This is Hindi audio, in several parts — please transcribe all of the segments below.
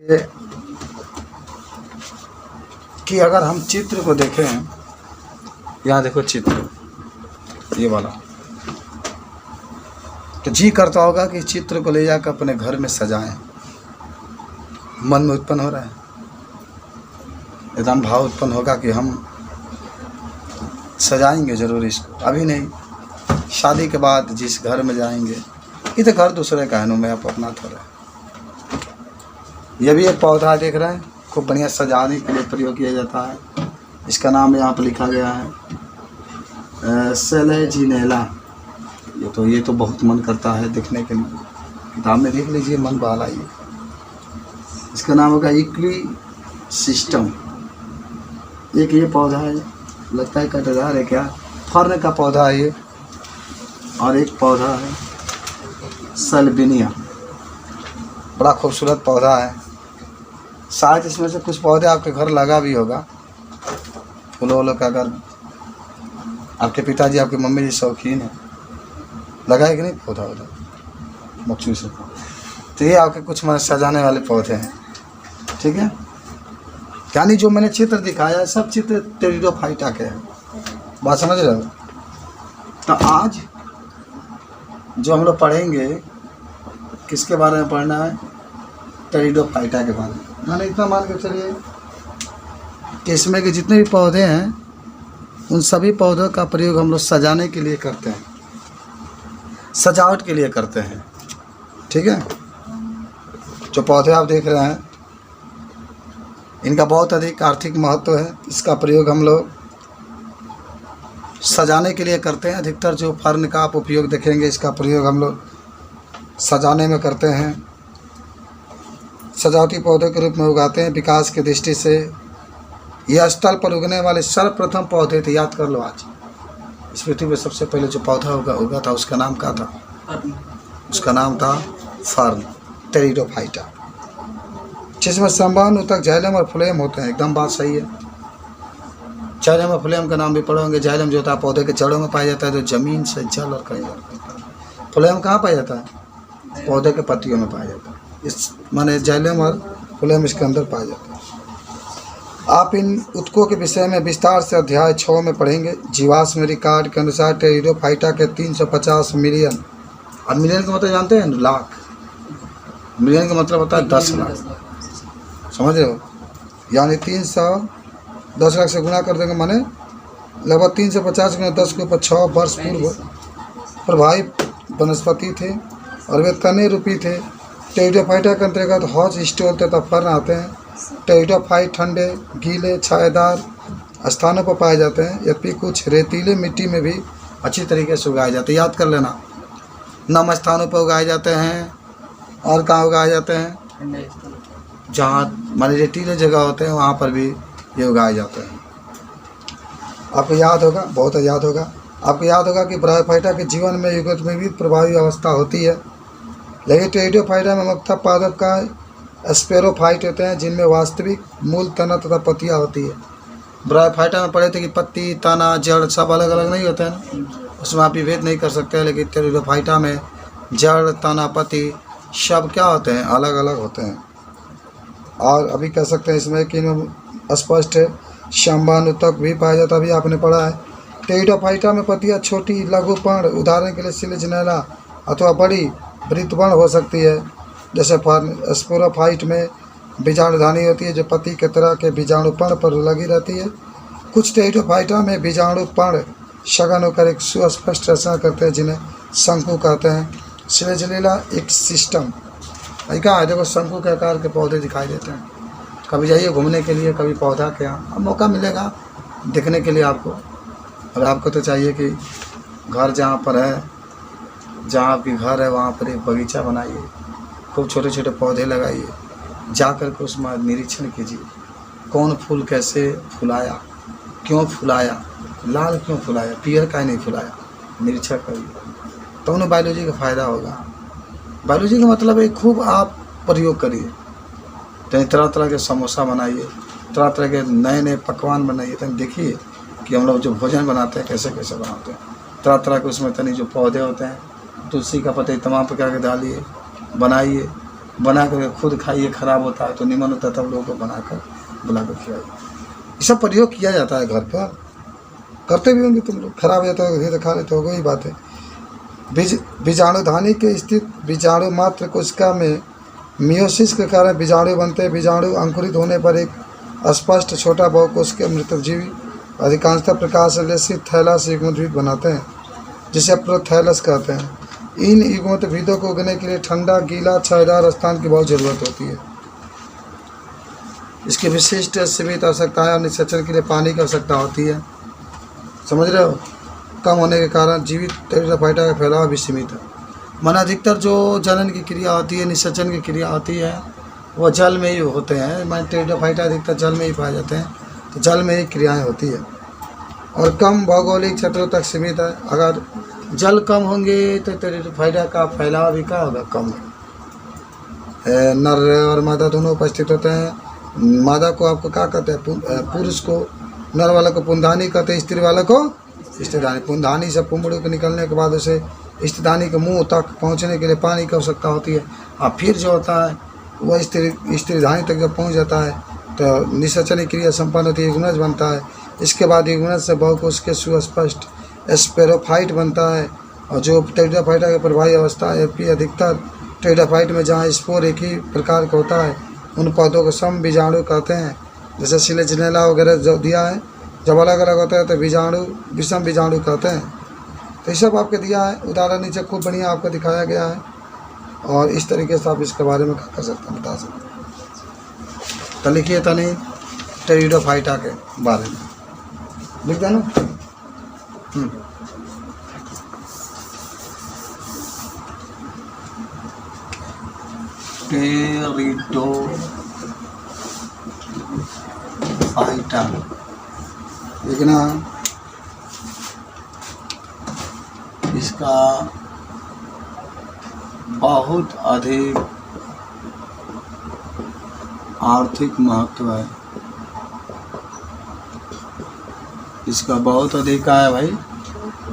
ये कि अगर हम चित्र को देखें, यहाँ देखो चित्र ये वाला, तो जी करता होगा कि चित्र को ले जाकर अपने घर में सजाएं। मन में उत्पन्न हो रहा है, एकदम भाव उत्पन्न होगा कि हम सजाएंगे ज़रूर इसको। अभी नहीं, शादी के बाद जिस घर में जाएंगे, ये तो घर दूसरे का है, नो मैं आप अपना थोड़ा। ये भी एक पौधा देख रहे हैं, खूब बढ़िया सजाने के लिए प्रयोग किया जाता है। इसका नाम यहाँ पर लिखा गया है सेलेजिनेला। ये तो बहुत मन करता है देखने के लिए, किताब में देख लीजिए, मन बहला। ये इसका नाम होगा इक्वी सिस्टम। एक ये पौधा है, लगता है कटदार है क्या, फर्न का पौधा है ये। और एक पौधा है सल्विनिया, बड़ा खूबसूरत पौधा है। शायद इसमें से कुछ पौधे आपके घर लगा भी होगा, फूलों वूलों का। अगर आपके पिताजी आपकी मम्मी जी शौकीन है, लगाए कि नहीं पौधा वौधा मखसूस है, तो ये आपके कुछ मन सजाने वाले पौधे हैं, ठीक है। यानी जो मैंने चित्र दिखाया है सब चित्र टेरिडोफाइटा के हैं, बात समझ रहे हो। तो आज जो हम लोग पढ़ेंगे, किसके बारे में पढ़ना है, टेरिडोफाइटा के बारे में। मैंने इतना मान के चलिए कि इसमें के जितने भी पौधे हैं, उन सभी पौधों का प्रयोग हम लोग सजाने के लिए करते हैं, सजावट के लिए करते हैं, ठीक है। जो पौधे आप देख रहे हैं, इनका बहुत अधिक आर्थिक महत्व है। इसका प्रयोग हम लोग सजाने के लिए करते हैं। अधिकतर जो फर्न का आप उपयोग देखेंगे, इसका प्रयोग हम लोग सजाने में करते हैं, सजावटी पौधे के रूप में उगाते हैं। विकास की दृष्टि से यह स्थल पर उगने वाले सर्वप्रथम पौधे थे, याद कर लो। आज इस पृथ्वी पर सबसे पहले जो पौधा उगा था, उसका नाम क्या था, उसका नाम था फर्न, टेरिडोफाइटा, जिसमें संबंध तक जाइलम और फ्लोएम होते हैं। एकदम बात सही है। जाइलम और फ्लोएम का नाम भी पढ़ोगे। जाइलम जो होता है पौधे के जड़ों में पाया जाता है, जो जमीन से जल और कहीं और। फ्लोएम कहाँ पाया जाता है, पौधे के पत्तियों में पाया जाता है। इस माने जाइलम और फ्लोएम इसके अंदर पाया जाता है। आप इन उत्कों के विषय में विस्तार से अध्याय 6 में पढ़ेंगे। जीवाश्म रिकॉर्ड के अनुसार टेरिडोफाइटा के 350 मिलियन, और मिलियन का मतलब जानते हैं, लाख। मिलियन का मतलब होता है 10 लाख, समझ रहे हो। यानी 310 लाख से गुणा कर देंगे, माने लगभग 350 गुना 10 के ऊपर 6 वर्ष पूर्व प्रभावित वनस्पति थे और वे तने रूपी थे। टेरिडोफाइटा के अंतर्गत हॉज स्टोल तथा फर्न आते हैं। टेरिडोफाइट ठंडे, गीले, छायादार स्थानों पर पाए जाते हैं, यद्यपि कुछ रेतीले मिट्टी में भी अच्छी तरीके से उगाए जाते हैं। याद कर लेना, नम स्थानों पर उगाए जाते हैं, और कहाँ उगाए जाते हैं, जहाँ माने रेतीले जगह होते हैं वहाँ पर भी ये उगाए जाते हैं। आपको याद होगा, बहुत याद होगा, आपको याद होगा कि ब्रायोफाइटा के जीवन में युगत में भी प्रभावी अवस्था होती है। लेकिन टेरिडोफाइटा में मुख्यतः पादप का स्पेरोफाइट होते हैं, जिनमें वास्तविक मूल तना तथा पत्तियाँ होती है। ब्रायोफाइटा में पढ़े थे कि पत्ती, तना, जड़ सब अलग अलग नहीं होते हैं, उसमें आप विभेद नहीं कर सकते हैं। लेकिन टेरिडोफाइटा में जड़, तना, पत्ती सब क्या होते हैं, अलग अलग होते हैं। और अभी कह सकते हैं इसमें कि स्पष्ट संभानुतक भी पाया जाता, अभी आपने पढ़ा है। टेरिडोफाइटा में पत्तियाँ छोटी, लघु पर्ण, उदाहरण के लिए सिलेजिनेला, अथवा बड़ी वृत्तवर्ण हो सकती है, जैसे फर्न। स्पोरोफाइट में बीजाणुधानी होती है, जो पत्ती के तरह के बीजाणुपर्ण पर लगी रहती है। कुछ टेरिडोफाइटा में बीजाणुपर्ण सघन होकर एक सुस्पष्ट रचना करते हैं, जिन्हें शंकु कहते हैं। सिलेजिनेला एक सिस्टम कहाँ है, देखो शंकु के आकार के पौधे दिखाई देते हैं। कभी जाइए घूमने के लिए, कभी पौधा के यहाँ, अब मौका मिलेगा देखने के लिए आपको। और आपको तो चाहिए कि घर जहाँ पर है, जहाँ आपकी घर है, वहाँ पर एक बगीचा बनाइए, खूब छोटे छोटे पौधे लगाइए, जा कर के उसमें निरीक्षण कीजिए, कौन फूल कैसे फुलाया, क्यों फुलाया, लाल क्यों फुलाया, पीयर का ही नहीं फुलाया, निरीक्षण करिए, तो उन्हें बायोलॉजी का फ़ायदा होगा। बायोलॉजी का मतलब है खूब आप प्रयोग करिए, तो तरह तरह के समोसा बनाइए, तरह तरह के नए नए पकवान बनाइए। तो देखिए कि हम लोग जो भोजन बनाते हैं कैसे कैसे बनाते हैं, तरह तरह के उसमें तनी जो पौधे होते हैं, तुलसी का पत्ते तमाम प्रकार के डालिए, बनाइए, बना कर खुद खाइए, खराब होता है तो निमन होता है तब लोगों को बनाकर बुला कर खिलाइए। ये सब प्रयोग किया जाता है घर पर, करते भी होंगे तुम लोग। खराब हो जाता है तो खा लेते हो, वही बात है। बीजाणुधानी के स्थित बीजाणु मात्र कोशिका में मियोसिस के कारण बीजाणु बनते हैं। बीजाणु अंकुरित होने पर एक स्पष्ट छोटा बहुकोश के मृतजीवी अधिकांशतः प्रकाश संश्लेषित थैलस युग्मद्वीप बनाते हैं, जिसे प्रोथैलस कहते हैं। इन युग्मद्वीपों को उगने के लिए ठंडा, गीला, छायादार स्थान की बहुत ज़रूरत होती है। इसकी विशिष्ट सीमित आवश्यकताएं और निषेचन के लिए पानी की आवश्यकता होती है। समझ रहे हो? कम होने के कारण जीवित टेरिडोफाइटा का फैलाव भी सीमित है। मन अधिकतर जो जनन की क्रिया होती है, निषेचन की क्रिया होती है, वो जल में ही होते हैं। मन टेरिडोफाइटा अधिकतर जल में ही पाए जाते हैं, तो जल में ही क्रियाएं होती है और कम भौगोलिक क्षेत्रों तक सीमित है। अगर जल कम होंगे तो टेरिडोफाइटा का फैलाव भी क्या होगा? कम है। नर और मादा दोनों उपस्थित होते हैं। मादा को आपको क्या कहते हैं? पुरुष को, नर वाला को पुंधानी कहते हैं, स्त्री वाला को स्त्रीधानी। पुंधानी से पुंबड़ू के निकलने के बाद उसे स्त्रीधानी के मुंह तक पहुंचने के लिए पानी की आवश्यकता होती है। और फिर जो होता है वह स्त्रीधानी तक जब पहुंच जाता है तो निषेचन क्रिया संपन्न होती है, युग्मज बनता है। इसके बाद युग्मज से बहुकोश के सुस्पष्ट स्पेरोफाइट बनता है। और जो टेरिडोफाइटा की प्रवाही अवस्था है, अधिकतर टेरिडोफाइट में जहाँ स्पोर एक ही प्रकार का होता है, उन पौधों को सम बीजाणु कहते हैं। जैसे सिलेजिनेला वगैरह जो दिया है, जब अलग अलग होता है तो बीजाणु विषम बीजाणु कहते हैं। तो ये सब आपके दिया है, उदाहरण नीचे खूब बढ़िया आपको दिखाया गया है। और इस तरीके से आप इसके बारे में क्या कर सकते हैं, बता सकते हैं। तो लिखिए तनी टेरिडोफाइटा के बारे में लिख देना। टेरिडोफाइटा लिखना। इसका बहुत अधिक आर्थिक महत्व है। इसका बहुत अधिक है भाई,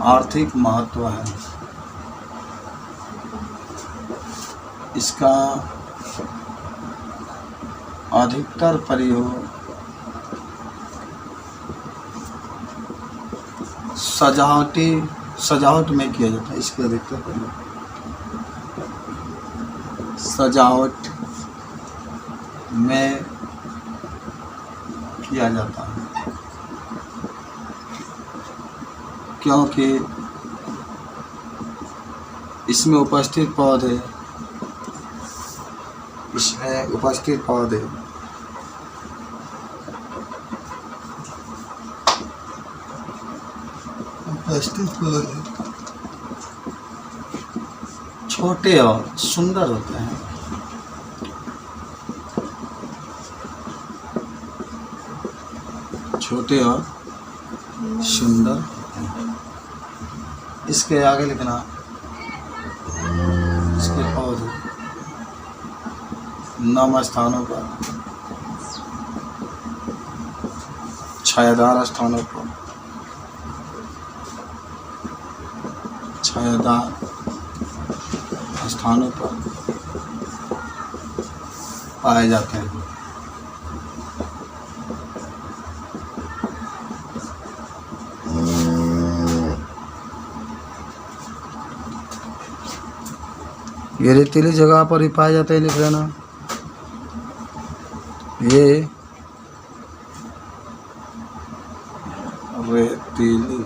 आर्थिक महत्व है। इसका अधिकतर प्रयोग सजावट में किया जाता है। इसके अधिकतर प्रयोग सजावट में किया जाता है, क्योंकि इसमें उपस्थित पौधे छोटे और सुंदर होते हैं। छोटे और सुंदर होते हैं। इसके आगे लिखना, इसके पौधे 9 स्थानों पर, छायादार स्थानों पर, पाए जाते हैं। ये रेतीली जगह पर ही पाए जाते हैं, लिख लेना। ये रेतीली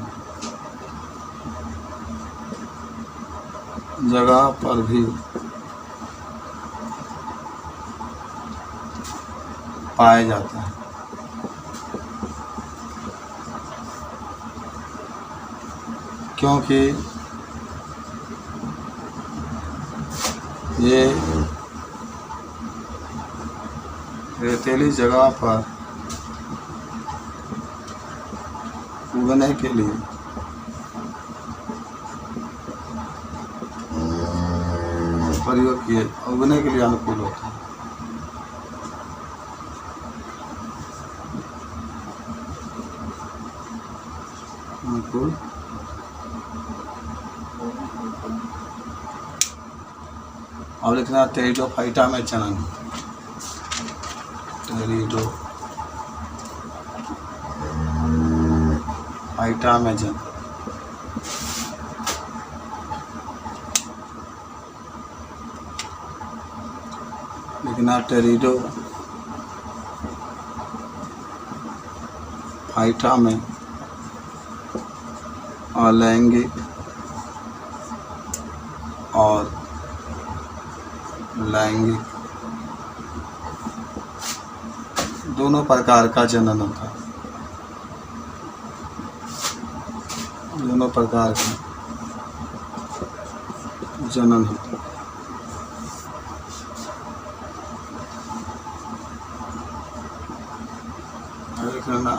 जगह पर भी पाए जाते हैं, क्योंकि ये रेतीली जगह पर उगने के लिए प्रयोग किए, उगने के लिए अनुकूल होता है। अनुकूल अब लिखना टेरिडोफाइटा में जनन, टेरिडोफाइटा में जनन। लिखना टेरिडोफाइटा में अलैंगिक और लैंगिक दोनों प्रकार का जनन होता है। दोनों प्रकार का जनन होता है।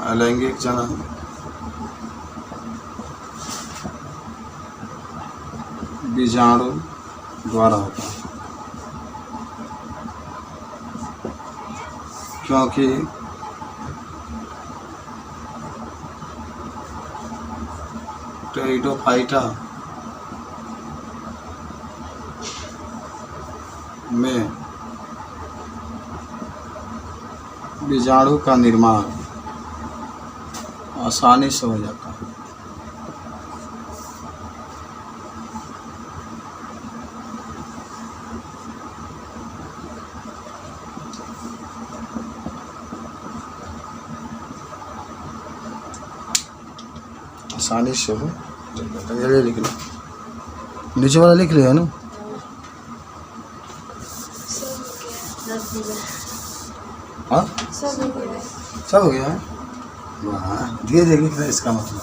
अलैंगिक जनन बीजाणु द्वारा होता है, क्योंकि टेरिडोफाइटा में बीजाणु का निर्माण आसानी से हो जाता है। आसानी से हो जाता है। ये लिख लो, नीचे वाला लिख लिया है ना। हाँ सब हो गया है। वाह, धीरे धीरे लिख रहे हैं, इसका मतलब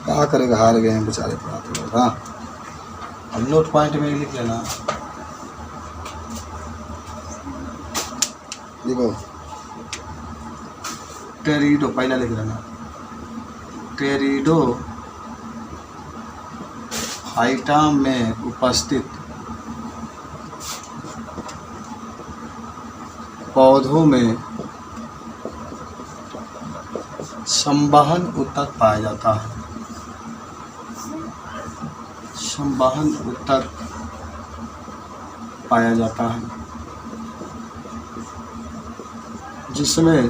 क्या करेगा, हार गए हैं बेचारे पढ़ाते लोग। हाँ अब नोट पॉइंट में लिख लेना। देखो टेरिडो पहला लिख लेना, टेरिडोफाइटा में उपस्थित पौधों में संवहन ऊतक पाया जाता है। संवहन ऊतक पाया जाता है जिसमें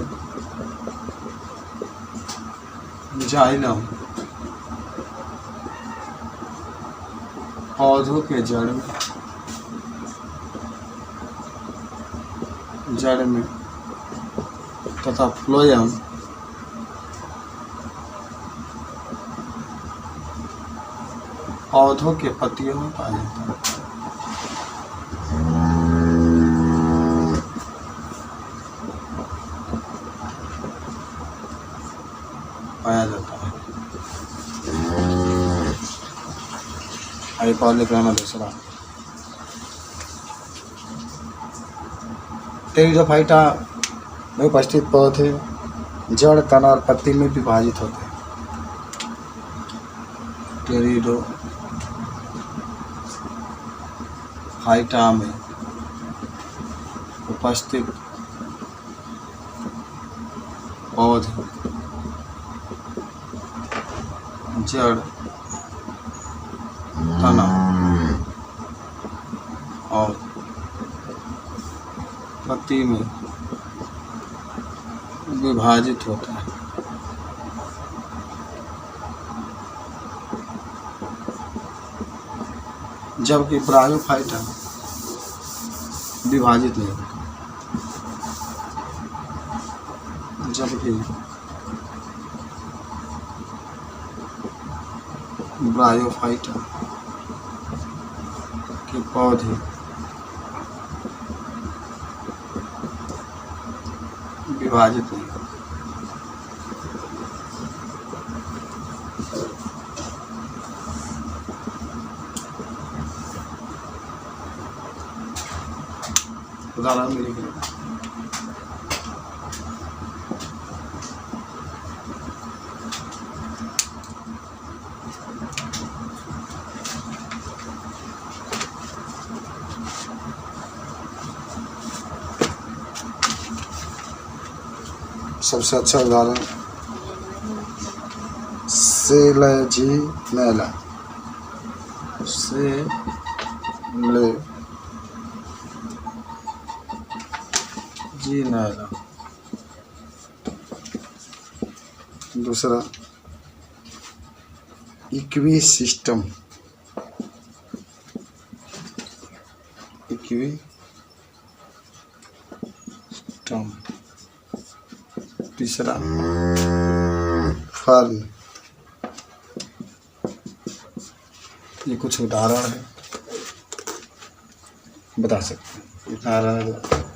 जाइलम पौधों के जड़ में तथा फ्लोएम पौधों के पत्तियों में पाया जाता है। एक और लिख रहा है दूसरा, टेरिडोफाइटा में उपस्थित पौधे जड़, तना और पत्ती में विभाजित होते हैं। टेरिडोफाइटा में उपस्थित पौधे जड़, तना और पत्ती में विभाजित होता है। जबकि ब्रायोफाइटा विभाजित नहीं होता। जबकि ब्रायोफाइटा के पौधे विभाजित नहीं। उदाहरण में लिख लें, सबसे अच्छा उदाहरण सेलेजिनेला। जी नायरा। दूसरा इक्वी सिस्टम, इक्वी सिस्टम। तीसरा फर्न। ये कुछ उदाहरण है, बता सकते हैं उदाहरण है।